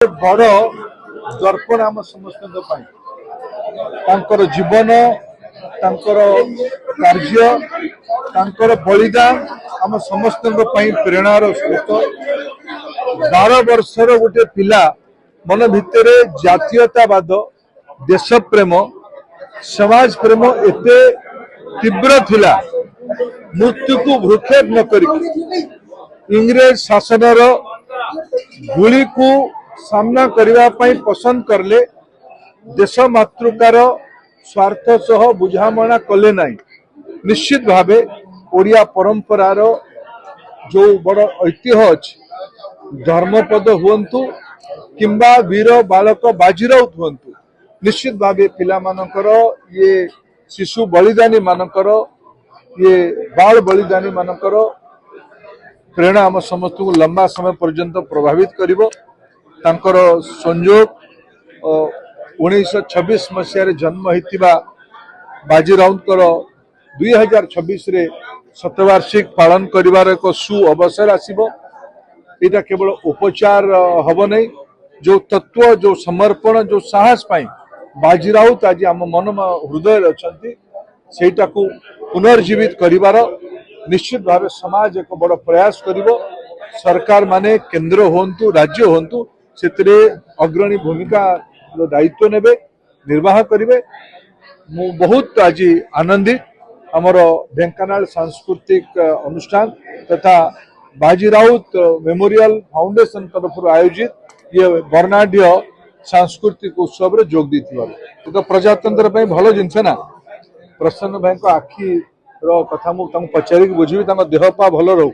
बड़ दर्पण आम समस्त जीवन कार्य बलिदान आम समस्त प्रेरणार स्रोत 12 वर्षर गोटे पिला मन भितर जातीयतावाद देश प्रेम समाज प्रेम एते तीव्र थिला मृत्यु को भ्रूक्षेप न करी इंग्रेज शासनर गुली को सामना करने पसंद करले देश मातृकार स्वार्थ सह बुझामणा कले नाई। निश्चित भावे ओडिया परंपरार जो बड़ ऐतिह्य अच्छी धर्मपद हुंतु किंबा वीर बालक बाजीराउत हुंतु निश्चित भावे पिला मानकर ये शिशु बलिदानी मानकर ये बाल बलिदानी मानकर प्रेरणा आम समस्त को लंबा समय पर्यंत प्रभावित करिवो। तांकर संयोग 1926 मसीह जन्म होता बाजीराउतर 2026 रे शतवार्षिक पालन करिवार एक सु अवसर आसीबो। एटा केवल उपचार हब नहीं जो तत्व जो समर्पण जो साहस पाई बाजीराउत आज आम मन हृदय अच्छी सेटा को पुनर्जीवित करिवार निश्चित भाव समाज एक बड़ प्रयास करिवो। सरकार माने केंद्र होंतु राज्य होंतु से अग्रणी भूमिका दायित्व नेबे निर्वाह करिवे। मु बहुत आज आनंदित आमर ढेंकानाल सांस्कृतिक अनुष्ठान तथा बाजीराउत मेमोरियल फाउंडेशन तरफ आयोजित ये वर्णाढ़ सांस्कृतिक उत्सव रे जोग दी तो प्रजातंत्र भल जिनस ना। प्रसन्न भाई आखि कथा मुझे पचारिक बुझी देह पा भल रो।